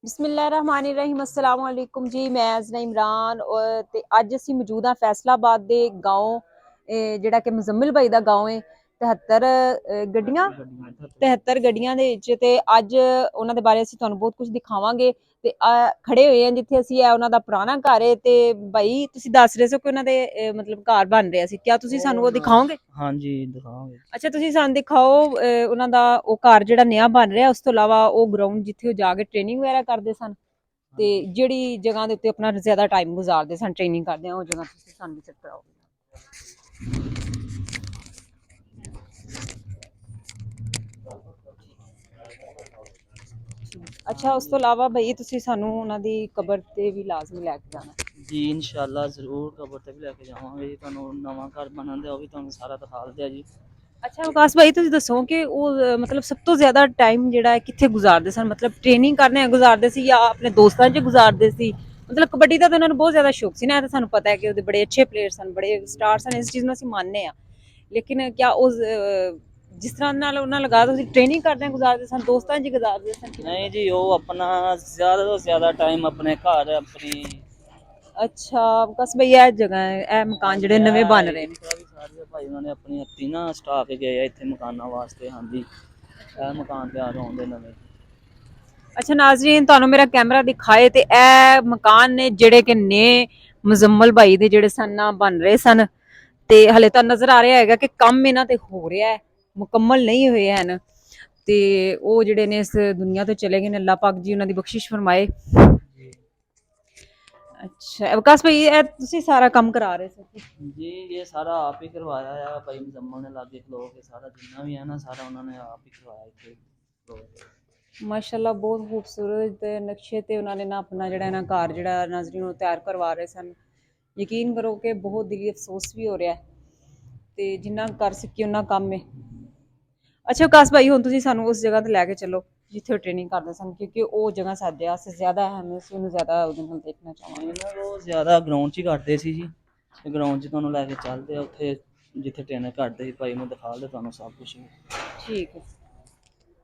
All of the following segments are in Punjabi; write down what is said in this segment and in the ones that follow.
ਬਿਸਮਿਲ੍ਲਾਹਿਰਰਹਿਮਾਨਿਰਰਹੀਮ अस्सलाम वालेकुम जी। मैं अज़ना इमरान ਤੇ ਅੱਜ ਅਸੀਂ ਮੌਜੂਦ ਹਾਂ ਫੈਸਲਾਬਾਦ ਦੇ گاؤں ਜਿਹੜਾ ਕਿ ਮੁਜ਼ੰਮਿਲ ਭਾਈ ਦਾ گاؤں ਹੈ। 73 ਗੱਡੀਆਂ 73 ਗੱਡੀਆਂ ਦੇ ਵਿੱਚ ਤੇ ਅੱਜ ਉਹਨਾਂ ਦੇ ਬਾਰੇ ਅਸੀਂ ਤੁਹਾਨੂੰ ਬਹੁਤ ਕੁਝ ਦਿਖਾਵਾਂਗੇ ਤੇ ਖੜੇ ਹੋਏ ਹਾਂ ਜਿੱਥੇ ਅਸੀਂ ਹੈ ਉਹਨਾਂ ਦਾ ਪੁਰਾਣਾ ਘਰ ਹੈ ਤੇ ਭਾਈ ਤੁਸੀਂ ਦੱਸ ਰਹੇ ਸੀ ਕਿ ਉਹਨਾਂ ਦੇ ਮਤਲਬ ਘਰ ਬਣ ਰਿਹਾ ਸੀ। ਕਿਆ ਤੁਸੀਂ ਸਾਨੂੰ ਉਹ ਦਿਖਾਓਗੇ? ਹਾਂਜੀ ਦਿਖਾਵਾਂਗੇ। ਅੱਛਾ ਤੁਸੀਂ ਸਾਨੂੰ ਦਿਖਾਓ ਉਹਨਾਂ ਦਾ ਉਹ ਘਰ ਜਿਹੜਾ ਨਵਾਂ ਬਣ ਰਿਹਾ, ਉਸ ਤੋਂ ਇਲਾਵਾ ਉਹ ਗਰਾਊਂਡ ਜਿੱਥੇ ਉਹ ਜਾ ਕੇ ਟ੍ਰੇਨਿੰਗ ਵਗੈਰਾ ਕਰਦੇ ਸਨ ਤੇ ਜਿਹੜੀ ਜਗ੍ਹਾ ਦੇ ਉੱਤੇ ਆਪਣਾ ਜ਼ਿਆਦਾ ਟਾਈਮ ਗੁਜ਼ਾਰਦੇ ਸਨ ਟ੍ਰੇਨਿੰਗ ਕਰਦੇ ਆ, ਉਹ ਜਗ੍ਹਾ ਤੁਸੀਂ ਸਾਨੂੰ ਵਿਜ਼ਿਟ ਕਰਾਓਗੇ। ਅੱਛਾ ਉਸ ਤੋਂ ਇਲਾਵਾ ਭਈ ਤੁਸੀਂ ਸਾਨੂੰ ਉਹਨਾਂ ਦੀ ਕਬਰ ਤੇ ਵੀ ਲਾਜ਼ਮੀ ਲੈ ਕੇ ਜਾਣਾ ਜੀ ਇਨਸ਼ਾਅੱਲਾ ਜ਼ਰੂਰ ਕਬਰ ਤੇ ਵੀ ਲੈ ਕੇ ਜਾਵਾਂਗੇ ਜੀ। ਤੁਹਾਨੂੰ ਨਵਾਂ ਘਰ ਬਣਨ ਦਿਆ ਉਹ ਵੀ ਤੁਹਾਨੂੰ ਸਾਰਾ ਦਿਖਾ ਦਿਆ ਜੀ। ਅੱਛਾ ਵਿਕਾਸ ਭਾਈ ਤੁਸੀਂ ਦੱਸੋ ਕਿ ਉਹ ਮਤਲਬ ਸਭ ਤੋਂ ਜ਼ਿਆਦਾ ਟਾਈਮ ਜਿਹੜਾ ਹੈ ਕਿੱਥੇ ਗੁਜ਼ਾਰਦੇ ਸਨ? ਮਤਲਬ ਟ੍ਰੇਨਿੰਗ ਕਰਨੇ ਗੁਜ਼ਾਰਦੇ ਸੀ ਜਾਂ ਆਪਣੇ ਦੋਸਤਾਂ 'ਚ ਗੁਜ਼ਾਰਦੇ ਸੀ? ਮਤਲਬ ਕਬੱਡੀ ਦਾ ਤਾਂ ਉਹਨਾਂ ਨੂੰ ਬਹੁਤ ਜ਼ਿਆਦਾ ਸ਼ੌਕ ਸੀ ਨਾ, ਇਹ ਤਾਂ ਸਾਨੂੰ ਪਤਾ ਹੈ ਕਿ ਉਹਦੇ ਬੜੇ ਅੱਛੇ ਪਲੇਅਰ ਸਨ, ਬੜੇ ਸਟਾਰ ਸਨ, ਇਸ ਚੀਜ਼ ਨੂੰ ਅਸੀਂ ਮੰਨਦੇ ਹਾਂ। ਲੇਕਿਨ ਕਿਆ ਉਹ ਜਿਸ ਤਰ੍ਹਾਂ ਨਾਲ ਉਹਨਾਂ ਲਗਾ ਤੁਸੀਂ ਟ੍ਰੇਨਿੰਗ ਕਰਦੇ ਗੁਜ਼ਾਰਦੇ ਸਨ, ਦੋਸਤਾਂ 'ਚ ਗੁਜ਼ਾਰਦੇ ਸਨ? ਨਹੀਂ ਜੀ ਉਹ ਆਪਣਾ ਜ਼ਿਆਦਾ ਤੋਂ ਜ਼ਿਆਦਾ ਟਾਈਮ ਆਪਣੇ ਘਰ ਆਪਣੀ ਅੱਛਾ ਬਸ ਭਈ ਇਹ ਜਗ੍ਹਾ ਹੈ, ਇਹ ਮਕਾਨ ਜਿਹੜੇ ਨਵੇਂ ਬਣ ਰਹੇ ਨੇ ਸਾਰੇ ਭਾਈ ਉਹਨਾਂ ਨੇ ਆਪਣੀ ਹੱਥੀਂ ਨਾ ਸਟਾਫ ਗਏ ਆ ਇੱਥੇ ਮਕਾਨਾਂ ਵਾਸਤੇ। ਹਾਂਜੀ ਇਹ ਮਕਾਨ ਤਿਆਰ ਹੋਣ ਦੇ ਨਵੇਂ। ਅੱਛਾ ਨਾਜ਼ਰੀਨ ਤੁਹਾਨੂੰ ਮੇਰਾ ਕੈਮਰਾ ਦਿਖਾਏ ਤੇ ਇਹ ਮਕਾਨ ਨੇ ਜਿਹੜੇ ਕਿ ਨੇ ਮੁਜ਼ੰਮਲ ਭਾਈ ਦੇ ਜਿਹੜੇ ਸਨ ਨਾ ਬਣ ਰਹੇ ਸਨ ਤੇ ਹਲੇ ਤਾਂ ਨਜ਼ਰ ਆ ਰਿਹਾ ਹੈਗਾ ਕਿ ਕੰਮ ਇਹਨਾਂ ਤੇ ਹੋ ਰਿਹਾ ਹੈ, ਮੁਕੰਮਲ ਨਹੀਂ ਹੋਏ ਹਨ ਤੇ ਉਹ ਜਿਹੜੇ ਨੇ ਇਸ ਦੁਨੀਆ ਤੋਂ ਚਲੇ ਗਏ ਨੇ, ਅੱਲਾਹ ਪਾਕ ਜੀ ਉਹਨਾਂ ਦੀ ਬਖਸ਼ਿਸ਼ ਫਰਮਾਏ। अच्छा विकास भाई ये तुसी सारा काम करा रहे थे जी ये सारा आप ही करवाया है भाई मुजम्मल ने लागे खलो के सारा जितना भी है ना सारा उन्होंने आप ही करवाया इत्थे। माशाल्लाह बहुत खूबसूरत ते नक्शे ते उन्होंने ना अपना जिहड़ा ना घर जिहड़ा नाज़रीन नूं तैयार करवा रहे सन। यकीन करो कि बहुत दिली अफसोस भी हो रहा है ते जिन्ना कर सकी उन्ना कम है। अच्छा विकास भाई हुण तुसी सानूं उस जगह ते लैके चलो जिथे ट्रेनिंग करते सन, क्योंकि वो जगह साडे वास्ते ज़्यादा अहम है, ਅਸੀਂ ਉਹਨੂੰ ਜ਼ਿਆਦਾ ਉਹਦੇ ਨਾਲ ਦੇਖਣਾ ਚਾਹਾਂਗੇ। ਇਹਨਾਂ ਉਹ ਜ਼ਿਆਦਾ ਗਰਾਊਂਡ 'ਚ ਹੀ ਕਰਦੇ ਸੀ ਜੀ, ਤੇ ਗਰਾਊਂਡ 'ਚ ਤੁਹਾਨੂੰ ਲੈ ਕੇ ਚੱਲਦੇ ਆ ਉੱਥੇ ਜਿੱਥੇ ਟ੍ਰੇਨਰ ਕਰਦੇ ਸੀ ਭਾਈ ਨੂੰ ਦਿਖਾ ਦੇ ਤੁਹਾਨੂੰ ਸਭ ਕੁਝ। ਠੀਕ ਹੈ।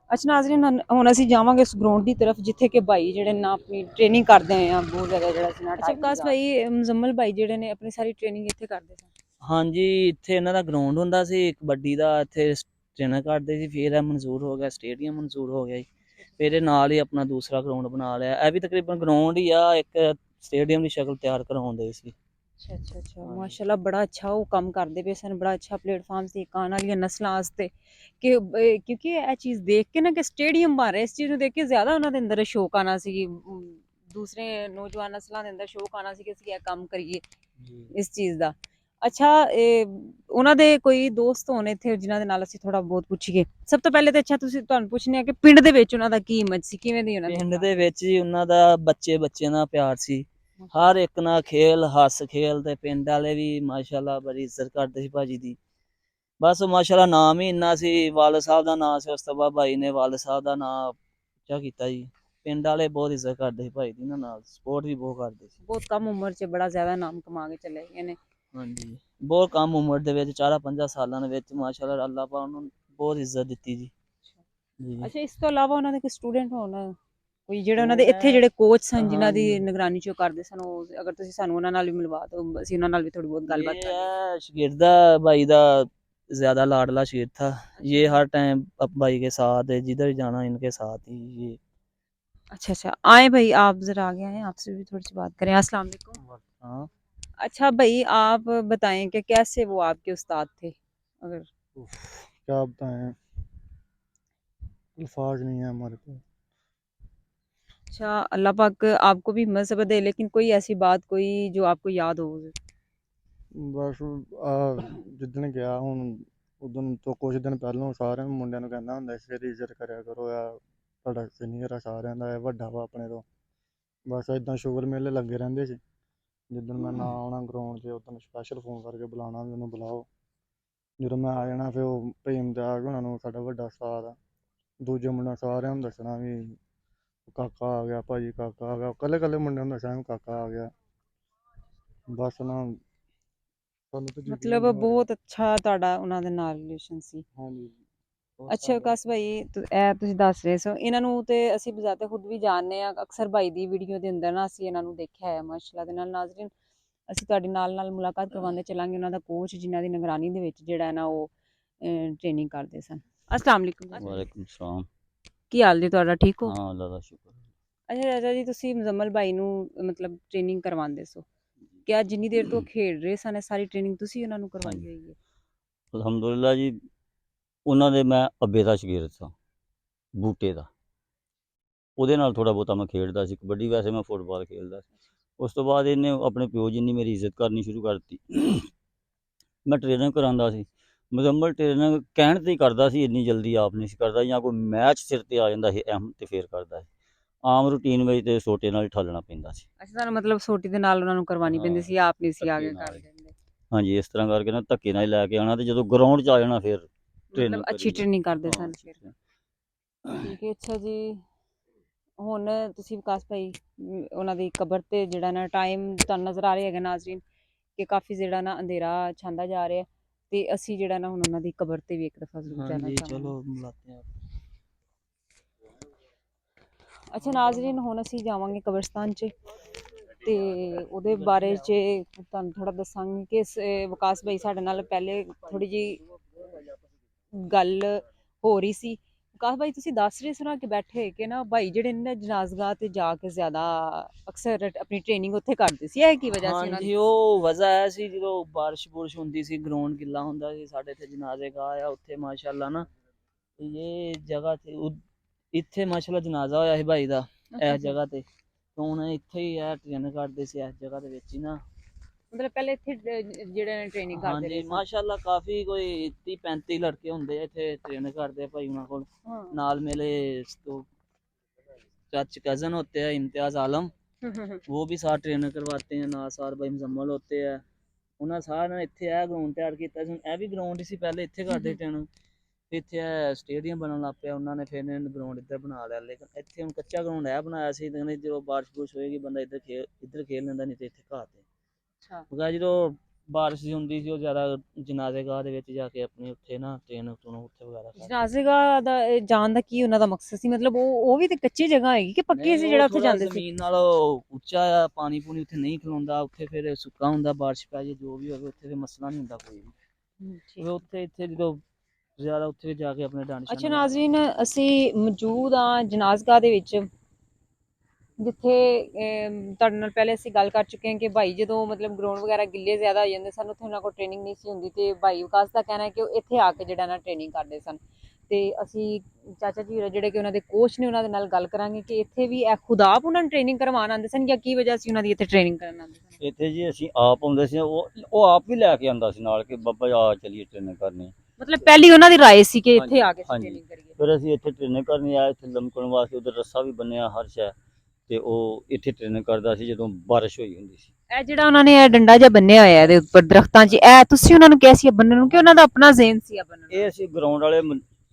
ਅੱਛਾ ਨਾਜ਼ਰੀਨ ਹੁਣ ਅਸੀਂ ਜਾਵਾਂਗੇ ਉਸ ਗਰਾਊਂਡ ਦੀ ਤਰਫ ਜਿੱਥੇ ਕਿ ਭਾਈ ਜਿਹੜੇ ਨਾ ਆਪਣੀ ਟ੍ਰੇਨਿੰਗ ਕਰਦੇ ਹੋਏ ਆ ਬਹੁਤ ਜ਼ਿਆਦਾ ਜਿਹੜਾ ਸੀ ਨਾ। ਅੱਛਾ ਵਿਕਾਸ ਭਾਈ ਮੁਜ਼ੰਮਲ ਭਾਈ ਜਿਹੜੇ ਨੇ ਆਪਣੀ ਸਾਰੀ ਟ੍ਰੇਨਿੰਗ ਇੱਥੇ ਕਰਦੇ ਸਨ? ਹਾਂਜੀ ਇੱਥੇ ਇਹਨਾਂ ਦਾ ਗਰਾਊਂਡ ਹੁੰਦਾ ਸੀ ਕਬੱਡੀ ਦਾ, ਇੱਥੇ ਟ੍ਰੇਨਰ ਕਰਦੇ ਸੀ। ਫਿਰ ਇਹ ਮਨਜ਼ੂਰ ਹੋ ਗਿਆ, ਸਟੇਡੀਅਮ ਮਨਜ਼ੂਰ ਹੋ ਗਿਆ ਜੀ। ਫਿਰ ਇਹ ਨਾਲ ਹੀ ਆਪਣਾ ਦੂਸਰਾ ਗਰਾਊਂਡ ਬਣਾ ਲਿਆ। ਇਹ ਵੀ ਤਕਰੀਬਨ ਗਰਾਊਂਡ ਹੀ ਆ, ਇੱਕ ਸਟੇਡੀਅਮ ਦੀ ਸ਼ਕਲ ਤਿਆਰ ਕਰਵਾਉਂਦੇ ਸੀ। ਅੱਛਾ ਅੱਛਾ ਅੱਛਾ ਮਾਸ਼ਾਅੱਲਾ ਬੜਾ ਅੱਛਾ ਉਹ ਕੰਮ ਕਰਦੇ ਪਏ ਸਨ, ਬੜਾ ਅੱਛਾ ਪਲੇਟਫਾਰਮ ਸੀ ਆਉਣ ਵਾਲੀਆਂ ਨਸਲਾਂ ਵਾਸਤੇ ਕਿ ਕਿਉਂਕਿ ਇਹ ਚੀਜ਼ ਦੇਖ ਕੇ ਨਾ ਕਿ ਸਟੇਡੀਅਮ ਬਣ ਰਿਹਾ, ਇਸ ਚੀਜ਼ ਨੂੰ ਦੇਖ ਕੇ ਜ਼ਿਆਦਾ ਉਹਨਾਂ ਦੇ ਅੰਦਰ ਸ਼ੌਕ ਆਉਣਾ ਸੀ, ਦੂਸਰੇ ਨੌਜਵਾਨ ਨਸਲਾਂ ਦੇ ਅੰਦਰ ਸ਼ੌਕ ਆਉਣਾ ਸੀ ਕਿ ਅਸੀਂ ਇਹ ਕੰਮ ਕਰੀਏ ਇਸ ਚੀਜ਼ ਦਾ। ਅੱਛਾ ਉਹਨਾਂ ਦੇ ਕੋਈ ਦੋਸਤ ਹੋਣ ਇੱਥੇ ਜਿਨ੍ਹਾਂ ਦੇ ਨਾਲ ਅਸੀਂ ਥੋੜਾ ਬਹੁਤ ਪੁੱਛੀਏ? ਸਭ ਤੋਂ ਪਹਿਲੇ ਤਾਂ ਅੱਛਾ ਤੁਸੀਂ ਤੁਹਾਨੂੰ ਪੁੱਛਨੇ ਆ ਕਿ ਪਿੰਡ ਦੇ ਵਿੱਚ ਉਹਨਾਂ ਦਾ ਕੀ ਇਮੇਜ ਸੀ, ਕਿਵੇਂ ਦੀ ਉਹਨਾਂ ਦੀ? ਪਿੰਡ ਦੇ ਵਿੱਚ ਹੀ ਉਹਨਾਂ ਦਾ ਬੱਚਿਆਂ ਦਾ ਪਿਆਰ ਸੀ, ਹਰ ਇੱਕ ਨਾਲ ਖੇਲ ਹੱਸ ਖੇਲ ਤੇ ਪਿੰਡ ਵਾਲੇ ਵੀ ਮਾਸ਼ਾਅੱਲਾ ਬੜੀ ਇੱਜ਼ਤ ਕਰਦੇ ਸੀ ਭਾਜੀ ਦੀ। ਬਸ ਮਾਸ਼ਾਅੱਲਾ ਨਾਮ ਹੀ ਇੰਨਾ ਸੀ, ਵਾਲਦ ਸਾਹਿਬ ਦਾ ਨਾਮ ਸੀ, ਉਸ ਤੋਂ ਬਾਅਦ ਭਾਈ ਨੇ ਵਾਲਦ ਸਾਹਿਬ ਦਾ ਨਾਮ ਉੱਚਾ ਕੀਤਾ ਜੀ। ਪਿੰਡ ਵਾਲੇ ਬਹੁਤ ਇੱਜ਼ਤ ਕਰਦੇ ਸੀ ਭਾਈ ਦੀ, ਨਾਲ ਸਪੋਰਟ ਵੀ ਬਹੁਤ ਕਰਦੇ ਸੀ। ਬਹੁਤ ਕਮ ਉਮਰ 'ਚ ਬੜਾ ਜ਼ਿਆਦਾ ਨਾਮ ਕਮਾ ਕੇ ਚਲੇ ਗਏ ਨੇ। ਹਾਂਜੀ ਬਹੁਤ ਕਮ ਉਮਰ ਦੇ ਵਿੱਚ 4-5 ਸਾਲਾਂ ਦੇ ਵਿੱਚ ਮਾਸ਼ਾਅੱਲਾ ਅੱਲਾਹ ਪਾਕ ਨੂੰ ਬਹੁਤ ਇੱਜ਼ਤ ਦਿੱਤੀ ਜੀ। ਅੱਛਾ ਇਸ ਤੋਂ ਇਲਾਵਾ ਉਹਨਾਂ ਦੇ ਕੋਈ ਸਟੂਡੈਂਟ ਹੋਣ ਕੋਈ ਜਿਹੜੇ ਉਹਨਾਂ ਦੇ ਇੱਥੇ ਜਿਹੜੇ ਕੋਚ ਸਨ ਜਿਨ੍ਹਾਂ ਦੀ ਨਿਗਰਾਨੀ 'ਚ ਉਹ ਕਰਦੇ ਸਨ, ਉਹ ਅਗਰ ਤੁਸੀਂ ਸਾਨੂੰ ਉਹਨਾਂ ਨਾਲ ਵੀ ਮਿਲਵਾ ਦਿਓ, ਅਸੀਂ ਉਹਨਾਂ ਨਾਲ ਵੀ ਥੋੜੀ ਬਹੁਤ ਗੱਲਬਾਤ ਕਰਾਂਗੇ। ਸ਼ਾगिर्दा भाई दा ज्यादा लाडला शेर था ये, हर टाइम भाई के साथ है, जिधर जाना इनके साथ ही ये। अच्छा अच्छा आए भाई आप जरा आगे आए, आपसे भी थोड़ी सी बात करें। अस्सलाम वालेकुम। हाँ अच्छा भाई आप बताएं कि कैसे वो आपके उस्ताद थे? अगर क्या बताएं, अल्फाज नहीं है हमारे पास। अच्छा अल्लाह पाक आपको भी हिम्मत दे, लेकिन कोई ऐसी बात कोई जो आपको याद हो? बस जिदन गया हूँ उदन तो कुछ दिन पहलों सारे मुंडिया ਨੂੰ ਕਹਿੰਦਾ ਹੁੰਦਾ ਸੀ ਇਹਦੀ ਇੱਜ਼ਤ ਕਰਿਆ ਕਰੋ, ਆ ਤੁਹਾਡਾ ਸੀਨੀਅਰ ਆ ਸਾਰਿਆਂ ਦਾ, ਇਹ ਵੱਡਾ ਵਾ ਆਪਣੇ ਤੋਂ। ਬਸ ਇਦਾਂ ਸ਼ੁਗਰ ਮੇਲੇ ਲੱਗੇ ਰਹਿੰਦੇ ਸੀ। ਜਿੱਦਣ ਮੈਂ ਨਾ ਆਉਣਾ ਗਰਾਊਂਡ 'ਚ ਉਦੋਂ ਸਪੈਸ਼ਲ ਫੋਨ ਕਰਕੇ ਬੁਲਾਉਣਾ ਵੀ ਉਹਨੂੰ ਬੁਲਾਓ। ਜਦੋਂ ਮੈਂ ਆ ਜਾਣਾ ਫਿਰ ਉਹ ਭੀਮ ਦਿਆਗ ਉਹਨਾਂ ਨੂੰ, ਸਾਡਾ ਵੱਡਾ ਉਸਤਾਦ ਆ, ਦੂਜੇ ਮੁੰਡਿਆਂ ਸਾਰਿਆਂ ਨੂੰ ਦੱਸਣਾ ਵੀ ਕਾਕਾ ਆ ਗਿਆ, ਭਾਜੀ ਕਾਕਾ ਆ ਗਿਆ। ਇਕੱਲੇ ਇਕੱਲੇ ਮੁੰਡਿਆਂ ਨੂੰ ਦੱਸਣਾ ਵੀ ਕਾਕਾ ਆ ਗਿਆ। ਬਸ ਨਾ ਮਤਲਬ ਬਹੁਤ ਅੱਛਾ ਤੁਹਾਡਾ ਉਹਨਾਂ ਦੇ ਨਾਲ ਰਿਲੇਸ਼ਨ ਸੀ। ਹਾਂਜੀ ਅੱਛਾ ਵਿਕਾਸ ਭਾਈ ਇਹ ਤੁਸੀਂ ਦੱਸ ਰਹੇ ਸੋ ਇਹਨਾਂ ਨੂੰ ਤੇ ਅਸੀਂ ਬਜ਼ਾਤੇ ਖੁਦ ਵੀ ਜਾਣਦੇ ਆ ਅਕਸਰ ਭਾਈ ਦੀ ਵੀਡੀਓ ਦੇ ਅੰਦਰ ਨਾ ਅਸੀਂ ਇਹਨਾਂ ਨੂੰ ਦੇਖਿਆ ਹੈ ਮਾਸ਼ਾਅੱਲਾ ਦੇ ਨਾਲ। ਨਾਜ਼ਰੀਨ ਅਸੀਂ ਤੁਹਾਡੇ ਨਾਲ ਮੁਲਾਕਾਤ ਕਰਵਾਉਂਦੇ ਚੱਲਾਂਗੇ ਉਹਨਾਂ ਦਾ ਕੋਚ ਜਿਨ੍ਹਾਂ ਦੀ ਨਿਗਰਾਨੀ ਦੇ ਵਿੱਚ ਜਿਹੜਾ ਹੈ ਨਾ ਉਹ ਟ੍ਰੇਨਿੰਗ ਕਰਦੇ ਸਨ। अस्सलाम वालेकुम वालेकुम सलाम। ਕੀ ਹਾਲ ਜੀ ਤੁਹਾਡਾ, ਠੀਕ ਹੋ? हाँ अल्लाह का शुक्र। ਅੱਛਾ ਚਾਚਾ ਜੀ ਤੁਸੀਂ ਮੁਜ਼ੰਮਲ ਭਾਈ ਨੂੰ ਮਤਲਬ ਟ੍ਰੇਨਿੰਗ ਕਰਵਾਉਂਦੇ ਸੋ ਕਿ ਅੱਜ ਜਿੰਨੀ ਦੇਰ ਤੋਂ ਖੇਡ ਰਹੇ ਸਨ ਇਹ ਸਾਰੀ ਟ੍ਰੇਨਿੰਗ ਤੁਸੀਂ ਉਹਨਾਂ ਨੂੰ ਕਰਵਾਈ ਹੋਈ ਹੈ? ਅਲਹਮਦੁਲਿਲਾ ਜੀ, ਉਹਨਾਂ ਦੇ ਮੈਂ ਅੱਬੇ ਦਾ ਸ਼ਾਗਿਰਦ ਸਾਂ, ਬੂਟੇ ਦਾ। ਉਹਦੇ ਨਾਲ ਥੋੜਾ ਬਹੁਤਾ ਮੈਂ ਖੇਡਦਾ ਸੀ ਕਬੱਡੀ, ਵੈਸੇ ਮੈਂ ਫੁੱਟਬਾਲ ਖੇਡਦਾ ਸੀ। ਉਸ ਤੋਂ ਬਾਅਦ ਇਹਨੇ ਆਪਣੇ ਪਿਓ ਜਿੰਨੀ ਮੇਰੀ ਇੱਜ਼ਤ ਕਰਨੀ ਸ਼ੁਰੂ ਕਰ ਦਿੱਤੀ। ਮੈਂ ਟ੍ਰੇਨਿੰਗ ਕਰਾਉਂਦਾ ਸੀ, ਮੁਜ਼ੰਮਲ ਟ੍ਰੇਨਿੰਗ ਕਹਿਣ ਤੇ ਹੀ ਕਰਦਾ ਸੀ, ਇੰਨੀ ਜਲਦੀ ਆਪ ਨਹੀਂ ਸੀ ਕਰਦਾ। ਜਾਂ ਕੋਈ ਮੈਚ ਸਿਰ ਤੇ ਆ ਜਾਂਦਾ ਸੀ ਅਹਿਮ ਤੇ ਫੇਰ ਕਰਦਾ ਸੀ। ਆਮ ਰੂਟੀਨ ਵਿੱਚ ਤੇ ਸੋਟੇ ਨਾਲ ਹੀ ਠਾਲਣਾ ਪੈਂਦਾ ਸੀ। ਅੱਛਾ ਤੁਹਾਨੂੰ ਮਤਲਬ ਸੋਟੀ ਦੇ ਨਾਲ ਉਹਨਾਂ ਨੂੰ ਕਰਵਾਉਣੀ ਪੈਂਦੀ ਸੀ, ਆਪ ਨਹੀਂ ਸੀ ਧੱਕੇ ਆਗੇ ਨਾਲ ਕਰ ਹੀ। ਦਿੰਦੇ? ਹਾਂਜੀ, ਇਸ ਤਰ੍ਹਾਂ ਕਰਕੇ ਨਾ ਧੱਕੇ ਨਾਲ ਹੀ ਲੈ ਕੇ ਆਉਣਾ, ਤੇ ਜਦੋਂ ਗਰਾਊਂਡ 'ਚ ਆ ਜਾਣਾ ਫਿਰ ਟ੍ਰੇਨਿੰਗ ਮਤਲਬ ਅੱਛੀ ਟ੍ਰੇਨਿੰਗ ਕਰਦੇ ਸਨ ਫਿਰ। ਹਾਂ। ਠੀਕ ਹੈ। ਅੱਛਾ ਜੀ ਹੁਣ ਤੁਸੀਂ ਵਿਕਾਸ ਭਾਈ ਉਹਨਾਂ ਦੀ ਕਬਰ ਤੇ ਜਿਹੜਾ ਨਾ ਟਾਈਮ ਤੁਹਾਨੂੰ ਨਜ਼ਰ ਆ ਰਿਹਾ ਹੈਗਾ ਨਾਜ਼ਰੀਨ ਕਿ ਕਾਫੀ ਜਿਹੜਾ ਨਾ ਅੰਧੇਰਾ ਛਾਂਦਾ ਜਾ ਰਿਹਾ ਤੇ ਅਸੀਂ ਜਿਹੜਾ ਨਾ ਹੁਣ ਉਹਨਾਂ ਦੀ ਕਬਰ ਤੇ ਵੀ ਇੱਕ ਦਫਾ ਜ਼ਰੂਰ ਜਾਣਾ ਹਾਂਜੀ ਚਾਹਾਂਗੇ। ਚਲੋ ਮਿਲਾਤੇ हैं। ਅੱਛਾ ਨਾਜ਼ਰੀਨ ਹੁਣ ਅਸੀਂ ਜਾਵਾਂਗੇ ਕਬਰਸਤਾਨ 'ਚ ਤੇ ਉਹਦੇ ਬਾਰੇ 'ਚ ਤੁਹਾਨੂੰ ਥੋੜਾ ਦੱਸਾਂਗੇ ਕਿ ਵਿਕਾਸ ਭਾਈ ਸਾਡੇ ਨਾਲ ਪਹਿਲੇ ਥੋੜੀ ਜੀ ਗੱਲ ਹੋ ਰਹੀ ਸੀ। ਵਿਕਾਸ ਭਾਈ ਤੁਸੀਂ ਦੱਸ ਰਹੇ ਸੁਣਾ ਕਿ ਬੈਠੇ ਕਿ ਨਾ ਭਾਈ ਜਿਹੜੇ ਨੇ ਜਨਾਜ਼ਗਾਹ ਤੇ ਜਾ ਕੇ ਜ਼ਿਆਦਾ ਅਕਸਰ ਆਪਣੀ ਟ੍ਰੇਨਿੰਗ ਉੱਥੇ ਕਰਦੇ ਸੀ, ਇਹ ਕੀ ਵਜ੍ਹਾ ਸੀ ਉਹਨਾਂ ਹਾਂਜੀ ਦੀ? ਉਹ ਵਜ੍ਹਾ ਹੈ ਸੀ ਜਦੋਂ ਬਾਰਿਸ਼ ਬੁਰਿਸ਼ ਹੁੰਦੀ ਸੀ, ਗਰਾਊਂਡ ਗਿੱਲਾ ਹੁੰਦਾ ਸੀ, ਸਾਡੇ ਇੱਥੇ ਜਨਾਜ਼ੇ ਗਾਹ ਆ ਉੱਥੇ ਮਾਸ਼ਾਅੱਲਾ ਨਾ ਇਹ ਜਗ੍ਹਾ ਤੇ ਇੱਥੇ ਮਾਸ਼ਾਅੱਲਾ ਜਨਾਜ਼ਾ ਹੋਇਆ ਸੀ ਭਾਈ ਦਾ ਇਸ ਜਗ੍ਹਾ ਤੇ। ਹੁਣ ਇੱਥੇ ਹੀ ਇਹ ਟ੍ਰੇਨ ਕਰਦੇ ਸੀ ਇਸ ਜਗ੍ਹਾ ਦੇ ਵਿੱਚ ਹੀ ਨਾ। ਮਤਲਬ ਪਹਿਲੇ ਇੱਥੇ ਜਿਹੜੇ ਨੇ ਟ੍ਰੇਨਿੰਗ ਕਰਦੇ ਰਹੇ ਹਾਂਜੀ ਸਨ। ਮਾਸ਼ਾਅੱਲਾ ਕਾਫੀ ਕੋਈ 30-35 ਲੜਕੇ ਹੁੰਦੇ ਆ ਇੱਥੇ ਟ੍ਰੇਨ ਕਰਦੇ ਆ ਭਾਈ ਉਹਨਾਂ ਕੋਲ। ਨਾਲ मेरे तो चाचा कज़न होते हैं इम्तियाज़ आलम, वो भी साथ ट्रेनर करवाते हैं। नासार भाई मुजम्मल होते हैं, ਉਹਨਾਂ ਸਾਰਿਆਂ ਨੇ ਇੱਥੇ ਇਹ ਗਰਾਊਂਡ ਤਿਆਰ ਕੀਤਾ ਸੀ। ਇਹ ਵੀ ਗਰਾਊਂਡ ਸੀ ਪਹਿਲੇ, ਇੱਥੇ ਕਰਦੇ ਟ੍ਰੇਨਿੰਗ। ਇੱਥੇ ਇਹ ਸਟੇਡੀਅਮ ਬਣਨ ਲੱਗ ਪਿਆ ਉਹਨਾਂ ਨੇ, ਫਿਰ ਇਹਨਾਂ ਗਰਾਊਂਡ ਇੱਧਰ ਬਣਾ ਲਿਆ। ਲੇਕਿਨ ਇੱਥੇ ਹੁਣ ਕੱਚਾ ਗਰਾਊਂਡ ਇਹ ਬਣਾਇਆ ਸੀ, ਕਹਿੰਦੇ ਜਦੋਂ ਬਾਰਿਸ਼ ਬੁਰਿਸ਼ ਹੋਏਗੀ ਬੰਦਾ ਇੱਧਰ ਖੇਲ ਲੈਂਦਾ, ਨਹੀਂ ਤੇ ਇੱਥੇ ਘਾਹ ਤੇ। ਅੱਛਾ ਜਦੋਂ ਬਾਰਿਸ਼ ਹੁੰਦੀ ਸੀ ਉਹ ਜ਼ਿਆਦਾ ਜਨਾਜ਼ੇ ਗਾਹ ਦੇ ਵਿੱਚ ਜਾ ਕੇ ਆਪਣੀ ਉੱਥੇ ਨਾ ਟ੍ਰੇਨ ਉੱਥੇ ਵਗੈਰਾ ਕਰਦੇ। ਜਨਾਜ਼ੇਗਾਹ ਦਾ ਜਾਣ ਦਾ ਕੀ ਉਹਨਾਂ ਦਾ ਮਕਸਦ ਸੀ? ਮਤਲਬ ਉਹ ਵੀ ਤੇ ਕੱਚੀ ਜਗ੍ਹਾ ਹੈਗੀ ਕਿ ਪੱਕੀ ਸੀ ਜਿਹੜਾ ਉੱਥੇ ਜਾਂਦੇ ਸੀ? ਜ਼ਮੀਨ ਨਾਲ ਉੱਚਾ ਆ, ਪਾਣੀ ਪੂਣੀ ਉੱਥੇ ਨਹੀਂ ਖਲੋਂਦਾ, ਉੱਥੇ ਫਿਰ ਸੁੱਕਾ ਹੁੰਦਾ, ਬਾਰਿਸ਼ ਪੈ ਜਾਏ ਜੋ ਵੀ ਹੋਵੇ ਉੱਥੇ ਫਿਰ ਮਸਲਾ ਨਹੀਂ ਹੁੰਦਾ ਕੋਈ ਵੀ। ਠੀਕ। ਉੱਥੇ ਇੱਥੇ ਜਦੋਂ ਜ਼ਿਆਦਾ ਉੱਥੇ ਜਾ ਕੇ ਆਪਣੇ ਡਾਂਡ ਅੱਛਾ ਨਾਜ਼ਰੀਨ ਅਸੀਂ ਮੌਜੂਦ ਹਾਂ ਜਨਾਜ਼ਗਾਹ ਦੇ ਵਿੱਚ, ਜਿੱਥੇ ਤੁਹਾਡੇ ਨਾਲ ਪਹਿਲੇ ਅਸੀਂ ਗੱਲ ਕਰ ਚੁੱਕੇ ਹਾਂ ਕਿ ਭਾਈ ਜਦੋਂ ਮਤਲਬ ਗਰਾਊਂਡ ਵਗੈਰਾ ਗਿੱਲੇ ਜ਼ਿਆਦਾ ਹੋ ਜਾਂਦੇ ਸਨ ਉੱਥੇ ਉਹਨਾਂ ਕੋਲ ਟ੍ਰੇਨਿੰਗ ਨਹੀਂ ਸੀ ਹੁੰਦੀ ਤੇ ਭਾਈ ਵਿਕਾਸ ਦਾ ਕਹਿਣਾ ਹੈ ਕਿ ਉਹ ਇੱਥੇ ਆ ਕੇ ਜਿਹੜਾ ਨਾ ਟ੍ਰੇਨਿੰਗ ਕਰਦੇ ਸਨ। ਤੇ ਅਸੀਂ ਚਾਚਾ ਜੀ ਜਿਹੜੇ ਕਿ ਉਹਨਾਂ ਦੇ ਕੋਚ ਨੇ ਉਹਨਾਂ ਦੇ ਨਾਲ ਗੱਲ ਕਰਾਂਗੇ ਕਿ ਇੱਥੇ ਵੀ ਇਹ ਖੁਦ ਆਪ ਉਹਨਾਂ ਨੂੰ ਟ੍ਰੇਨਿੰਗ ਕਰਵਾਉਣ ਆਉਂਦੇ ਸਨ ਜਾਂ ਕੀ ਵਜ੍ਹਾ ਸੀ ਉਹਨਾਂ ਦੀ ਇੱਥੇ ਟ੍ਰੇਨਿੰਗ ਕਰਨ ਆਉਂਦੇ ਸਨ? ਇੱਥੇ ਜੀ ਅਸੀਂ ਆਪ ਆਉਂਦੇ ਸੀ, ਉਹ ਆਪ ਵੀ ਲੈ ਕੇ ਆਉਂਦਾ ਸੀ ਨਾਲ ਕਿ ਬਾਬਾ ਆ ਚਲੀਏ ਟ੍ਰੇਨਿੰਗ ਕਰਨੀ। ਮਤਲਬ ਪਹਿਲੀ ਉਹਨਾਂ ਦੀ ਰਾਏ ਸੀ ਕਿ ਇੱਥੇ ਆ ਕੇ ਟ੍ਰੇਨਿੰਗ ਕਰੀਏ। ਫਿਰ ਅਸੀਂ ਇੱਥੇ ਟ੍ਰੇਨਿੰਗ ਕਰਨੀ ਆਏ, ਇੱਥੇ ਲਮਕਣ ਵਾਸਤੇ ਉਧਰ ਰੱਸਾ ਵੀ ਬੰਨਿਆ ਹਰ ਸ਼ੈ, ਤੇ ਉਹ ਇੱਥੇ ਟ੍ਰੇਨਿੰਗ ਕਰਦਾ ਸੀ ਜਦੋਂ ਬਾਰਿਸ਼ ਹੋਈ ਹੁੰਦੀ ਸੀ। ਇਹ ਜਿਹੜਾ ਉਹਨਾਂ ਨੇ ਇਹ ਡੰਡਾ ਜਿਹਾ ਬੰਨਿਆ ਹੋਇਆ ਇਹਦੇ ਉੱਪਰ ਦਰਖਤਾਂ 'ਚ, ਇਹ ਤੁਸੀਂ ਉਹਨਾਂ ਨੂੰ ਕਿਹਾ ਸੀ ਬੰਨਣ ਨੂੰ ਕਿ ਉਹਨਾਂ ਦਾ ਆਪਣਾ ਜ਼ੇਨ ਸੀ ਬੰਨਣ ਨੂੰ? ਇਹ ਅਸੀਂ ਗਰਾਊਂਡ ਵਾਲੇ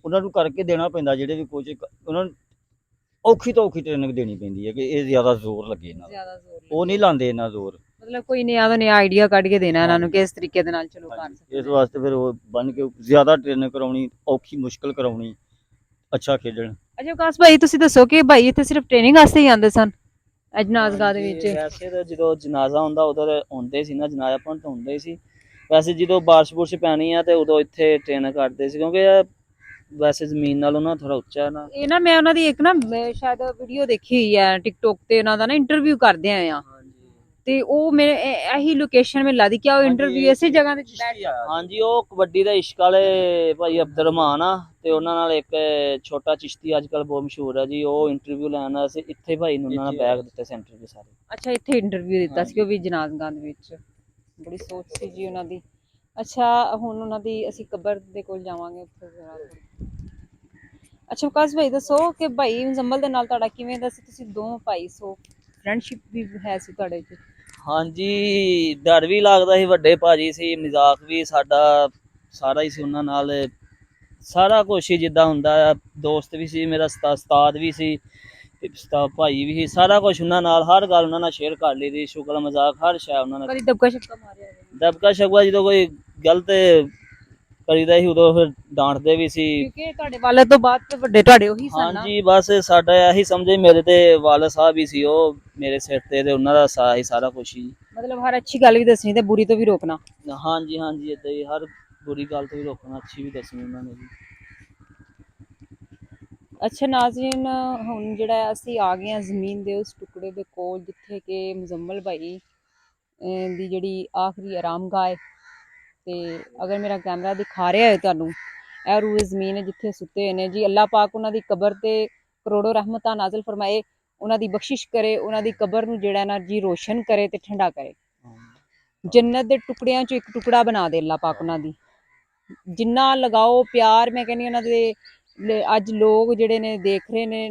ਉਹਨਾਂ ਨੂੰ ਕਰਕੇ ਦੇਣਾ ਪੈਂਦਾ, ਜਿਹੜੇ ਵੀ ਕੋਚ ਉਹਨਾਂ ਨੂੰ ਔਖੀ ਤੋਂ ਔਖੀ ਟ੍ਰੇਨਿੰਗ ਦੇਣੀ ਪੈਂਦੀ ਹੈ ਕਿ ਇਹ ਜ਼ਿਆਦਾ ਜ਼ੋਰ ਲੱਗੇ ਇਹਨਾਂ ਦਾ। ਜ਼ਿਆਦਾ ਜ਼ੋਰ ਉਹ ਨਹੀਂ ਲਾਉਂਦੇ ਇਹਨਾਂ ਜ਼ੋਰ। ਮਤਲਬ ਕੋਈ ਨਿਆ ਤੋਂ ਨਿਆ ਆਈਡੀਆ ਕੱਢ ਕੇ ਦੇਣਾ ਇਹਨਾਂ ਨੂੰ ਕਿ ਇਸ ਤਰੀਕੇ ਦੇ ਨਾਲ ਚਲੋ ਕਰ ਸਕਦੇ। ਇਸ ਵਾਸਤੇ ਫਿਰ ਉਹ ਬੰਨ ਕੇ ਜ਼ਿਆਦਾ ਟ੍ਰੇਨਿੰਗ ਕਰਾਉਣੀ, ਔਖੀ ਮੁਸ਼ਕਲ ਕਰਾਉਣੀ, ਅੱਛਾ ਖੇਡਣ। ਅੱਛਾ ਵਿਕਾਸ ਭਾਈ ਤੁਸੀਂ ਦੱਸੋ ਕਿ ਭਾਈ ਇੱਥੇ ਸਿਰਫ ਟ੍ਰੇਨਿੰਗ ਵਾਸਤੇ ਹੀ ਆਉਂਦੇ ਸਨ ਜਨਾਜ਼ਗਾਹ ਦੇ ਵਿੱਚ? ਵੈਸੇ ਤਾਂ ਜਦੋਂ ਜਨਾਜ਼ਾ ਹੁੰਦਾ ਉਦੋਂ ਤਾਂ ਹੁੰਦੇ ਸੀ ਨਾ, ਜਨਾਜ਼ਾ ਪੜ੍ਹਨ ਤਾਂ ਹੁੰਦੇ ਹੀ ਸੀ। ਵੈਸੇ ਜਦੋਂ ਬਾਰਿਸ਼ ਬੁਰਿਸ਼ ਪੈਣੀ ਆ ਤੇ ਉਦੋਂ ਇੱਥੇ ਟ੍ਰੇਨ ਕਰਦੇ ਸੀ, ਕਿਉਂਕਿ ਇਹ ਵੈਸੇ ਜ਼ਮੀਨ ਨਾਲੋਂ ਨਾ ਥੋੜਾ ਉੱਚਾ ਹੈ ਨਾ। ਇਹ ਨਾ ਮੈਂ ਉਹਨਾਂ ਦੀ ਇੱਕ ਨਾ ਸ਼ਾਇਦ ਵੀਡੀਓ ਦੇਖੀ ਹੋਈ ਹੈ ਟਿਕਟੋਕ ਤੇ, ਉਹਨਾਂ ਦਾ ਨਾ ਇੰਟਰਵਿਊ ਕਰਦੇ ਆਏ ਆ ਤੇ ਉਹ ਮੇਰੇ ਇਹੀ ਲੋਕੇਸ਼ਨ ਮੈਨੂੰ ਲੱਗਦੀ ਕਿ ਉਹ ਇੰਟਰਵਿਊ ਇਸੇ ਜਗ੍ਹਾ ਤੇ ਹਾਂਜੀ ਉਹ ਕਬੱਡੀ ਦਾ ਇਸ਼ਕ ਵਾਲੇ ਭਾਈ ਅਬਦੁਰਰਹਿਮਾਨ ਆ ਤੇ ਉਹਨਾਂ ਨਾਲ ਇੱਕ ਛੋਟਾ ਚਿਸ਼ਤੀ ਅੱਜ ਕੱਲ ਬਹੁਤ ਮਸ਼ਹੂਰ ਹੈ ਜੀ, ਉਹ ਇੰਟਰਵਿਊ ਲੈਣ ਵਾਸਤੇ ਇੱਥੇ ਭਾਈ ਨੂੰ ਉਹਨਾਂ ਨੇ ਬੈਗ ਦਿੱਤੇ ਸੈਂਟਰ ਦੇ ਸਾਰੇ। ਅੱਛਾ ਇੱਥੇ ਇੰਟਰਵਿਊ ਦਿੱਤਾ ਸੀ ਉਹ ਵੀ ਜਨਾਜ਼ਗਾਹ ਦੇ ਵਿੱਚ? ਬੜੀ ਸੋਚ ਸੀ ਜੀ ਉਹਨਾਂ ਦੀ। ਅੱਛਾ ਹੁਣ ਉਹਨਾਂ ਦੀ ਅਸੀਂ ਕਬਰ ਦੇ ਕੋਲ ਜਾਵਾਂਗੇ ਉੱਥੇ ਜ਼ਰਾ। ਅੱਛਾ ਵਿਕਾਸ ਭਾਈ ਦੱਸੋ ਕਿ ਭਾਈ ਮੁਜ਼ੰਮਲ ਦੇ ਨਾਲ ਤੁਹਾਡਾ ਕਿਵੇਂ ਦਾ ਸੀ? ਤੁਸੀਂ ਦੋ ਭਾਈ ਸੋ, ਫਰੈਂਡਸ਼ਿਪ ਵੀ ਹੈ ਸੀ ਤੁਹਾਡੇ 'ਚ? ਹਾਂਜੀ ਡਰ ਵੀ ਲੱਗਦਾ ਸੀ, ਵੱਡੇ ਭਾਜੀ ਸੀ, ਮਜ਼ਾਕ ਵੀ ਸਾਡਾ ਸਾਰਾ ਹੀ ਸੀ ਉਹਨਾਂ ਨਾਲ, ਸਾਰਾ ਕੁਛ ਹੀ ਜਿੱਦਾਂ ਹੁੰਦਾ ਆ। ਦੋਸਤ ਵੀ ਸੀ ਮੇਰਾ, ਉਸਤਾਦ ਵੀ ਸੀ, ਉਸਤਾਦ ਭਾਈ ਵੀ ਸੀ, ਸਾਰਾ ਕੁਛ ਉਹਨਾਂ ਨਾਲ, ਹਰ ਗੱਲ ਉਹਨਾਂ ਨਾਲ ਸ਼ੇਅਰ ਕਰ ਲਈ ਦੀ, ਸ਼ੁਕਰ ਮਜ਼ਾਕ ਹਰ ਸ਼ੈ ਉਹਨਾਂ ਨਾਲ। ਕਦੀ ਦਬਕਾ ਸ਼ਬਕਾ ਮਾਰਿਆ? ਦਬਕਾ ਸ਼ਬਕਾ ਜਦੋਂ ਕੋਈ ਗਲਤ ਕਰੀਦਾ ਸੀ, ਉਦੋਂ ਫਿਰ ਡਾਂਟਦੇ ਵੀ ਸੀ। ਕਿਉਂਕਿ ਤੁਹਾਡੇ ਵਾਲਦ ਤੋਂ ਬਾਅਦ ਤੇ ਵੱਡੇ ਤੁਹਾਡੇ ਉਹੀ ਸਨ ਨਾ। ਹਾਂਜੀ ਬਸ ਸਾਡਾ ਇਹੀ ਸਮਝੇ, ਮੇਰੇ ਤੇ ਵਾਲਦ ਸਾਹਿਬ ਹੀ ਸੀ, ਉਹ ਮੇਰੇ ਸਿਰ ਤੇ ਉਹਨਾਂ ਦਾ ਹੀ ਸਾਰਾ ਕੁਛ ਹੀ। ਮਤਲਬ ਹਰ ਅੱਛੀ ਗੱਲ ਵੀ ਦੱਸਣੀ ਤੇ ਬੁਰੀ ਤੋਂ ਵੀ ਰੋਕਣਾ। ਹਾਂਜੀ ਹਾਂਜੀ, ਏਦਾਂ ਹੀ ਹਰ ਬੁਰੀ ਗੱਲ ਤੋਂ ਵੀ ਰੋਕਣਾ, ਅੱਛੀ ਵੀ ਦੱਸਣੀ ਉਹਨਾਂ ਨੇ ਜੀ। ਅੱਛਾ ਨਾਜ਼ਰੀਨ, ਹੁਣ ਜਿਹੜਾ ਅਸੀਂ ਆ ਗਏ ਹਾਂ ਜ਼ਮੀਨ ਦੇ ਉਸ ਟੁਕੜੇ ਦੇ ਕੋਲ ਜਿੱਥੇ ਕਿ ਮੁਜ਼ੰਮਲ ਭਾਈ ਦੀ ਜਿਹੜੀ ਆਖਰੀ ਆਰਾਮਗਾਹ ਹੈ। ਤੇ ਅਗਰ ਮੇਰਾ ਕੈਮਰਾ ਦਿਖਾ ਰਿਹਾ ਹੈ ਤੁਹਾਨੂੰ, ਇਹ ਰੂਏ ਜ਼ਮੀਨ ਹੈ ਜਿੱਥੇ ਸੁੱਤੇ ਹੋਏ ਨੇ ਜੀ। ਅੱਲਾਹ ਪਾਕ ਉਹਨਾਂ ਦੀ ਕਬਰ ਤੇ ਕਰੋੜੋ ਰਹਿਮਤਾਂ ਨਾਜ਼ਿਲ ਫਰਮਾਏ, ਉਹਨਾਂ ਦੀ ਬਖਸ਼ਿਸ਼ ਕਰੇ, ਉਹਨਾਂ ਦੀ ਕਬਰ ਨੂੰ ਜਿਹੜਾ ਨਾ ਜੀ ਰੋਸ਼ਨ ਕਰੇ ਤੇ ਠੰਡਾ ਕਰੇ। ਜੰਨਤ ਦੇ ਟੁਕੜਿਆਂ ਚੋਂ ਇੱਕ ਟੁਕੜਾ ਬਣਾ ਦੇ ਅੱਲਾਹ ਪਾਕ ਉਹਨਾਂ ਦੀ। ਜਿੰਨਾ ਲਗਾਓ ਪਿਆਰ, ਮੈਂ ਕਹਿੰਦੀ ਉਹਨਾਂ ਦੇ ਅੱਜ ਲੋਕ ਜਿਹੜੇ ਨੇ ਦੇਖ ਰਹੇ ਨੇ,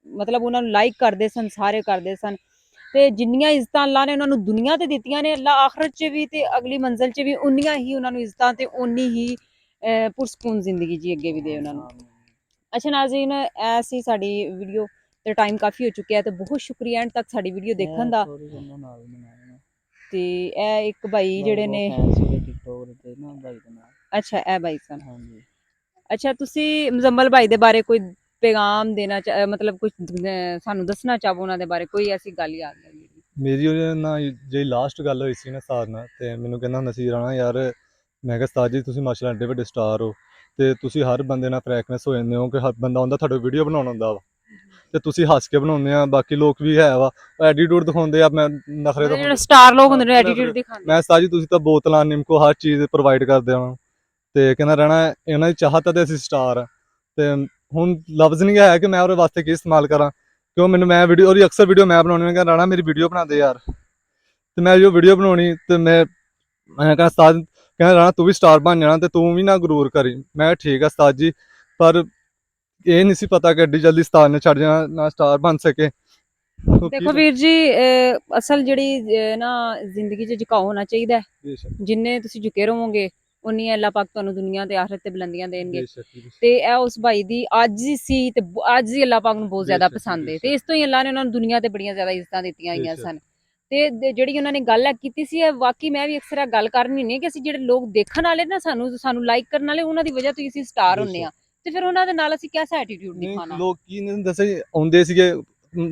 ਮਤਲਬ ਉਹਨਾਂ ਨੂੰ ਲਾਈਕ ਕਰਦੇ ਸਨ, ਸਾਰੇ ਕਰਦੇ ਸਨ। ਤੇ ਜਿੰਨੀਆਂ ਇੱਜ਼ਤਾਂ ਅੱਲਾ ਨੇ ਉਹਨਾਂ ਨੂੰ ਦੁਨੀਆ ਤੇ ਦਿੱਤੀਆਂ ਨੇ, ਅੱਲਾ ਆਖਰਤ 'ਚ ਵੀ ਤੇ ਅਗਲੀ ਮੰਜ਼ਿਲ 'ਚ ਵੀ ਉਨੀਆਂ ਹੀ ਉਹਨਾਂ ਨੂੰ ਇੱਜ਼ਤਾਂ ਤੇ ਉਨੀ ਹੀ ਪੁਰਸਕੂਨ ਜ਼ਿੰਦਗੀ ਜੀ ਅੱਗੇ ਵੀ ਦੇ ਉਹਨਾਂ ਨੂੰ। ਅੱਛਾ ਨਾਜ਼ਰੀਨ, ਐਸੀ ਸਾਡੀ ਵੀਡੀਓ ਤੇ ਟਾਈਮ ਕਾਫੀ ਹੋ ਚੁੱਕਿਆ, ਤੇ ਬਹੁਤ ਸ਼ੁਕਰੀਆ ਐਂਡ ਤੱਕ ਸਾਡੀ ਵੀਡੀਓ ਦੇਖਣ ਦਾ। ਤੇ ਇਹ ਇੱਕ ਭਾਈ ਜਿਹੜੇ ਨੇ, ਅੱਛਾ ਇਹ ਭਾਈ ਸਨ। ਅੱਛਾ, ਤੁਸੀਂ ਮੁਜ਼ੰਮਲ ਭਾਈ ਦੇ ਬਾਰੇ ਕੋਈ ਪੈਗਾਮ ਦੇਣਾ ਮਤਲਬ ਕੁਝ ਸਾਨੂੰ ਦੱਸਣਾ ਚਾਹੋ ਉਹਨਾਂ ਦੇ ਬਾਰੇ, ਕੋਈ ਐਸੀ ਗੱਲ ਯਾਦ ਹੈ? ਮੇਰੀ ਉਹਦੇ ਨਾਲ ਜਿਹੜੀ ਲਾਸਟ ਗੱਲ ਹੋਈ ਸੀ ਨਾ ਉਸਤਾਦ ਨਾਲ, ਤੇ ਮੈਨੂੰ ਕਹਿੰਦਾ ਹੁੰਦਾ ਸੀ ਰਾਣਾ ਯਾਰ, ਮੈਂ ਕਿਹਾ ਉਸਤਾਦ ਜੀ ਤੁਸੀਂ ਮਾਸ਼ਾਅੱਲਾ ਐਡੇ ਵੱਡੇ ਸਟਾਰ ਹੋ, ਤੇ ਤੁਸੀਂ ਹਰ ਬੰਦੇ ਨਾਲ ਫਰੈਂਕਨੈਸ ਹੋ ਜਾਂਦੇ ਹੋ ਕਿ ਹਰ ਬੰਦਾ ਆਉਂਦਾ ਤੁਹਾਡਾ ਵੀਡੀਓ ਬਣਾਉਣਾ ਹੁੰਦਾ ਵਾ, ਤੇ ਤੁਸੀਂ ਹੱਸ ਕੇ ਬਣਾਉਂਦੇ ਆ। ਬਾਕੀ ਲੋਕ ਵੀ ਹੈ ਵਾ ਐਟੀਟਿਊਡ ਦਿਖਾਉਂਦੇ ਆ, ਮੈਂ ਨਖਰੇ ਜਿਹੜੇ ਸਟਾਰ ਲੋਕ ਹੁੰਦੇ ਨੇ ਐਟੀਟਿਊਡ ਦਿਖਾਉਂਦੇ। ਮੈਂ ਉਸਤਾਦ ਜੀ ਤੁਸੀਂ ਤਾਂ ਬੋਤਲਾਂ ਨਿੰਮਕੋ ਹਰ ਚੀਜ਼ ਪ੍ਰੋਵਾਈਡ ਕਰਦੇ ਹੋ, ਤੇ ਕਹਿੰਦਾ ਰਹਿਣਾ ਇਹਨਾਂ ਦੀ ਚਾਹਤ ਤੇ ਅਸੀਂ ਸਟਾਰ ਆ। ਤੇ ਹੁਣ ਲਫ਼ਜ਼ ਨਹੀਂ ਹੈ ਕਿ ਮੈਂ ਉਹਦੇ ਵਾਸਤੇ ਕੀ ਇਸਤੇਮਾਲ ਕਰਾਂ, ਕਿਉਂ ਮੈਨੂੰ ਮੈਂ ਵੀਡੀਓ ਉਹਦੀ ਅਕਸਰ ਵੀਡੀਓ ਮੈਂ ਬਣਾਉਣੀ, ਮੈਂ ਕਹਿੰਦਾ ਰਾਣਾ ਮੇਰੀ ਵੀਡੀਓ ਬਣਾ ਦੇ ਯਾਰ, ਤੇ ਮੈਂ ਜੋ ਵੀਡੀਓ ਬਣਾਉਣੀ ਤੇ ਮੈਂ ਕਹਿੰਦਾ ਉਸਤਾਦ, ਕਹਿੰਦਾ ਰਾਣਾ ਤੂੰ ਵੀ ਸਟਾਰ ਬਣ ਜਾਣਾ ਤੇ ਤੂੰ ਵੀ ਨਾ ਗਰੂਰ ਕਰੀ। ਮੈਂ ਠੀਕ ਆ ਉਸਤਾਦ ਜੀ, ਪਰ ਇਹ ਨਹੀਂ ਸੀ ਪਤਾ ਕਿ ਐਡੀ ਜਲਦੀ ਉਸਤਾਦ ਨੇ ਛੱਡ ਜਾਣਾ, ਨਾ ਸਟਾਰ ਬਣ ਸਕੇ। ਦੇਖੋ ਵੀਰ ਜੀ, ਅਸਲ ਜਿਹੜੀ ਨਾ ਜ਼ਿੰਦਗੀ 'ਚ ਝੁਕਾਓ ਹੋਣਾ ਚਾਹੀਦਾ ਹੈ। ਜਿੰਨੇ ਤੁਸੀਂ ਝੁਕੇ ਰਹੋਗੇ ਉਨੀ ਅੱਲਾਹ ਪਾਕ ਤੁਹਾਨੂੰ ਦੁਨੀਆ ਤੇ ਆਖਰਤ ਤੇ ਬੁਲੰਦੀਆਂ ਦੇਣਗੇ। ਤੇ ਇਹ ਉਸ ਭਾਈ ਦੀ ਅੱਜ ਹੀ ਸੀ, ਤੇ ਅੱਜ ਹੀ ਅੱਲਾਹ ਪਾਕ ਨੂੰ ਬਹੁਤ ਜ਼ਿਆਦਾ ਪਸੰਦ ਹੈ, ਤੇ ਇਸ ਤੋਂ ਹੀ ਅੱਲਾਹ ਨੇ ਉਹਨਾਂ ਨੂੰ ਦੁਨੀਆ ਤੇ ਬੜੀਆਂ ਜ਼ਿਆਦਾ ਇੱਜ਼ਤਾਂ ਦਿੱਤੀਆਂ ਹੋਈਆਂ ਸਨ। ਤੇ ਜਿਹੜੀ ਉਹਨਾਂ ਨੇ ਗੱਲ ਕੀਤੀ ਸੀ, ਇਹ ਵਾਕਈ ਮੈਂ ਵੀ ਅਕਸਰ ਇਹ ਗੱਲ ਕਰਨੀ ਨਹੀਂ ਕਿ ਅਸੀਂ ਜਿਹੜੇ ਲੋਕ ਦੇਖਣ ਵਾਲੇ ਨਾ, ਸਾਨੂੰ ਲਾਈਕ ਕਰਨ ਵਾਲੇ, ਉਹਨਾਂ ਦੀ ਵਜ੍ਹਾ ਤੋਂ ਅਸੀਂ ਸਟਾਰ ਹੁੰਦੇ ਆ, ਤੇ ਫਿਰ ਉਹਨਾਂ ਦੇ ਨਾਲ ਅਸੀਂ ਕਿਹਦਾ ਐਟੀਟਿਊਡ ਦਿਖਾਣਾ। ਲੋਕ ਕੀ ਨਹੀਂ ਦੱਸੇ ਆਉਂਦੇ ਸੀਗੇ,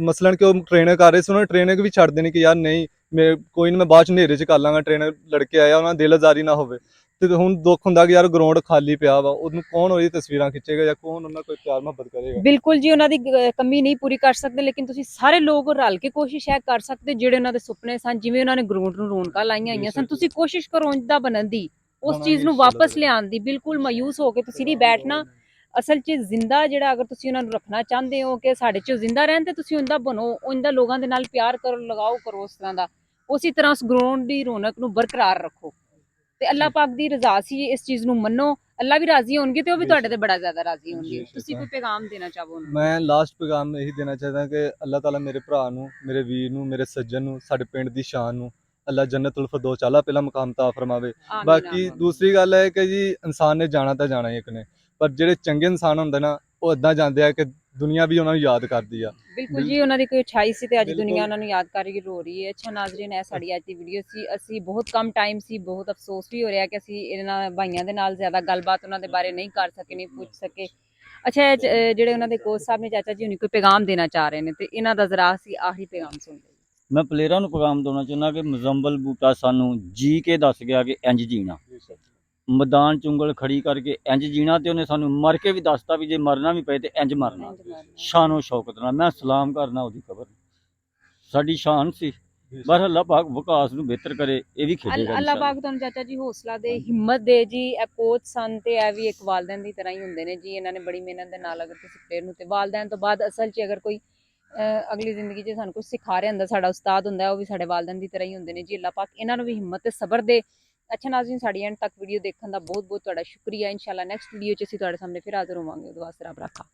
ਮਸਲਨ ਕਿ ਉਹ ਟ੍ਰੇਨਰ ਕਰ ਰਹੇ ਸੀ, ਉਹਨਾਂ ਨੇ ਟ੍ਰੇਨਰ ਵੀ ਛੱਡ ਦੇਣੀ ਕਿ ਯਾਰ ਨਹੀਂ ਮੈਂ ਕੋਈ ਨਹੀਂ, ਮੈਂ ਬਾਅਦ ਚ ਹਨੇਰੇ ਚ ਕਰ ਲਾਂਗਾ, ਟ੍ਰੇਨਰ ਲੜਕੇ ਆਇਆ, ਉਹਨਾਂ ਦਿਲ ਆਜ਼ਾਰੀ ਨਾ ਹੋਵੇ। ਤੇ ਹੁਣ ਦੁੱਖ ਹੁੰਦਾ ਕਿ ਯਾਰ ਗਰਾਊਂਡ ਖਾਲੀ ਪਿਆ ਵਾ, ਉਹਨੂੰ ਕੌਣ ਉਹਦੀ ਤਸਵੀਰਾਂ ਖਿੱਚੇਗਾ ਜਾਂ ਕੌਣ ਉਹਨਾਂ ਕੋਈ ਪਿਆਰ ਮੁਹੱਬਤ ਕਰੇਗਾ। ਬਿਲਕੁਲ ਜੀ, ਉਹਨਾਂ ਦੀ ਕਮੀ ਨਹੀਂ ਪੂਰੀ ਕਰ ਸਕਦੇ, ਲੇਕਿਨ ਤੁਸੀਂ ਸਾਰੇ ਲੋਕ ਰਲ ਕੇ ਕੋਸ਼ਿਸ਼ ਹੈ ਕਰ ਸਕਦੇ, ਜਿਹੜੇ ਉਹਨਾਂ ਦੇ ਸੁਪਨੇ ਸਨ, ਜਿਵੇਂ ਉਹਨਾਂ ਨੇ ਗਰਾਊਂਡ ਨੂੰ ਰੌਣਕਾਂ ਲਾਈਆਂ ਹੋਈਆਂ ਸਨ, ਤੁਸੀਂ ਕੋਸ਼ਿਸ਼ ਕਰੋ ਇੰਦਾ ਬਣਨ ਦੀ, ਉਸ ਚੀਜ਼ ਨੂੰ ਵਾਪਸ ਲਿਆਉਣ ਦੀ। ਬਿਲਕੁਲ ਮਾਯੂਸ ਹੋ ਕੇ ਤੁਸੀਂ ਨਹੀਂ ਬੈਠਣਾ। ਅਸਲ 'ਚ ਜ਼ਿੰਦਾ ਜਿਹੜਾ, ਅਗਰ ਤੁਸੀਂ ਉਹਨਾਂ ਨੂੰ ਰੱਖਣਾ ਚਾਹੁੰਦੇ ਹੋ ਕਿ ਸਾਡੇ 'ਚ ਜ਼ਿੰਦਾ ਰਹਿਣ, ਤੇ ਤੁਸੀਂ ਉਹਦਾ ਬਣੋ, ਉਹਦਾ ਲੋਕਾਂ ਦੇ ਨਾਲ ਪਿਆਰ ਕਰੋ, ਲਗਾਓ ਕਰੋ ਉਸ ਤਰ੍ਹਾਂ ਦਾ, ਉਸੇ ਤਰ੍ਹਾਂ ਉਸ ਗਰਾਊਂਡ ਦੀ ਰੌਣਕ ਨੂੰ ਬਰਕਰਾਰ ਰੱਖੋ। ਤੇ ਅੱਲਾਹ ਪਾਕ ਦੀ ਰਜ਼ਾ ਸੀ, ਇਸ ਚੀਜ਼ ਨੂੰ ਮੰਨੋ, ਅੱਲਾਹ ਵੀ ਰਾਜ਼ੀ ਹੋਣਗੇ ਤੇ ਉਹ ਵੀ ਤੁਹਾਡੇ ਤੇ ਬੜਾ ਜ਼ਿਆਦਾ ਰਾਜ਼ੀ ਹੋਣਗੇ। ਤੁਸੀਂ ਕੋਈ ਪੈਗਾਮ ਦੇਣਾ ਚਾਹੋ? ਮੈਂ ਲਾਸਟ ਪੈਗਾਮ ਇਹੀ ਦੇਣਾ ਚਾਹੁੰਦਾ ਕਿ ਅੱਲਾਹ ਤਾਲਾ ਮੇਰੇ ਭਰਾ ਨੂੰ, ਮੇਰੇ ਵੀਰ ਨੂੰ, ਮੇਰੇ ਸੱਜਣ ਨੂੰ, ਸਾਡੇ ਪਿੰਡ ਦੀ ਸ਼ਾਨ ਨੂੰ ਅੱਲਾਹ ਜੰਨਤੁਲ ਫਿਰਦੌਸ ਆਲਾ ਪਹਿਲਾ ਮੁਕਾਮ ਤਾ ਫਰਮਾਵੇ। ਬਾਕੀ ਦੂਸਰੀ ਗੱਲ ਹੈ ਕਿ ਜੀ ਇਨਸਾਨ ਨੇ ਜਾਣਾ ਤਾਂ ਜਾਣਾ ਹੀ ਇੱਕ ਨੇ, ਪਰ ਜਿਹੜੇ ਚੰਗੇ ਇਨਸਾਨ ਹੁੰਦੇ ਨਾ, ਉਹ ਏਦਾਂ ਜਾਂਦੇ ਆ ਕਿ ਦੁਨੀਆ ਵੀ ਉਹਨਾਂ ਨੂੰ ਯਾਦ ਕਰਦੀ ਆ। ਬਿਲਕੁਲ ਜੀ, ਉਹਨਾਂ ਦੀ ਕੋਈ ਅੱਛਾਈ ਸੀ ਤੇ ਅੱਜ ਦੁਨੀਆ ਉਹਨਾਂ ਨੂੰ ਯਾਦ ਕਰ ਰਹੀ ਹੈ। ਅੱਛਾ ਨਾਜ਼ਰੀਨ, ਇਹ ਸਾਡੀ ਅੱਜ ਦੀ ਵੀਡੀਓ ਸੀ। ਅਸੀਂ ਬਹੁਤ ਕਮ ਟਾਈਮ ਸੀ, ਬਹੁਤ ਅਫਸੋਸ ਵੀ ਹੋ ਰਿਹਾ ਕਿ ਅਸੀਂ ਇਹਨਾਂ ਭਾਈਆਂ ਦੇ ਨਾਲ ਜ਼ਿਆਦਾ ਗੱਲਬਾਤ ਉਹਨਾਂ ਦੇ ਬਾਰੇ ਨਹੀਂ ਕਰ ਸਕੇ, ਨਹੀਂ ਪੁੱਛ ਸਕੇ। ਅੱਛਾ, ਜਿਹੜੇ ਉਹਨਾਂ ਦੇ ਕੋਚ ਸਾਹਿਬ ਨੇ, ਚਾਚਾ ਜੀ ਹੁਣੀ ਕੋਈ ਪੈਗਾਮ ਦੇਣਾ ਚਾਹ ਰਹੇ ਨੇ, ਤੇ ਇਹਨਾਂ ਦਾ ਜ਼ਰਾ ਅਸੀਂ ਆਖਰੀ ਪੈਗਾਮ ਸੁਣਦੇ। ਮੈਂ ਪਲੇਅਰਾਂ ਨੂੰ ਪੈਗਾਮ ਦੇਣਾ ਚਾਹੁੰਦਾ ਕਿ ਮੁਜ਼ੰਮਲ ਬੂਟਾ ਸਾਨੂੰ ਜੀ ਕੇ ਦੱਸ ਗਿਆ ਕਿ ਇੰਜ ਜੀਣਾ, ਮੈਦਾਨ ਚ ਉਂਗਲ ਖੜੀ ਕਰਕੇ ਇੰਜ ਜੀਣਾ, ਤੇ ਉਹਨੇ ਸਾਨੂੰ ਮਰ ਕੇ ਵੀ ਦੱਸਤਾ ਵੀ ਜੇ ਮਰਨਾ ਵੀ ਪਏ ਤੇ ਇੰਜ ਮਰਨਾ, ਸ਼ਾਨੋ ਸ਼ੌਕਤ ਨਾਲ। ਮੈਂ ਸਲਾਮ ਕਰਨਾ ਉਹਦੀ ਕਬਰ, ਸਾਡੀ ਸ਼ਾਨ ਸੀ। ਬਸ ਅੱਲਾਹ ਪਾਕ ਵਿਕਾਸ ਨੂੰ ਬਿਹਤਰ ਕਰੇ, ਇਹ ਵੀ ਖੇਡੇਗਾ ਅੱਲਾਹ ਪਾਕ ਤੁਹਾਨੂੰ ਚਾਚਾ ਜੀ ਹੌਸਲਾ ਦੇ, ਹਿੰਮਤ ਦੇ ਜੀ। ਇਹ ਕੋਚ ਸਨ ਤੇ ਇਹ ਵੀ ਇੱਕ ਵਾਲਦੈਨ ਦੀ ਤਰ੍ਹਾਂ ਹੀ ਹੁੰਦੇ ਨੇ ਜੀ, ਇਹਨਾਂ ਨੇ ਬੜੀ ਮਿਹਨਤ ਦੇ ਨਾਲ, ਅਗਰ ਕਿਸੇ ਪਲੇਅਰ ਨੂੰ, ਤੇ ਵਾਲਦੈਨ ਤੋਂ ਬਾਅਦ ਅਸਲ 'ਚ ਅਗਰ ਕੋਈ ਅਗਲੀ ਜ਼ਿੰਦਗੀ 'ਚ ਸਾਨੂੰ ਕੁਝ ਸਿਖਾ ਰਿਹਾ ਹੁੰਦਾ, ਸਾਡਾ ਉਸਤਾਦ ਹੁੰਦਾ, ਉਹ ਵੀ ਸਾਡੇ ਵਾਲਦੈਨ ਦੀ ਤਰ੍ਹਾਂ ਹੀ ਹੁੰਦੇ ਨੇ ਜੀ। ਅੱਲਾਹ ਪਾਕ ਇਹਨਾਂ ਨੂੰ ਵੀ ਹਿੰਮਤ ਤੇ ਸਬਰ ਦੇ। ਅੱਛਾ ਨਾਜ਼ਰੀਨ, ਸਾਡੀ ਐਂਡ ਤੱਕ ਵੀਡੀਓ ਦੇਖਣ ਦਾ ਬਹੁਤ ਬਹੁਤ ਤੁਹਾਡਾ ਸ਼ੁਕਰੀਆ। ਇਨਸ਼ਾਅੱਲਾ ਨੈਕਸਟ ਵੀਡੀਓ 'ਚ ਅਸੀਂ ਤੁਹਾਡੇ ਸਾਹਮਣੇ ਫਿਰ ਹਾਜ਼ਰ ਹੋਵਾਂਗੇ। ਉਹਦੇ ਵਾਸਤੇ ਰੱਬ ਰਾਖਾ।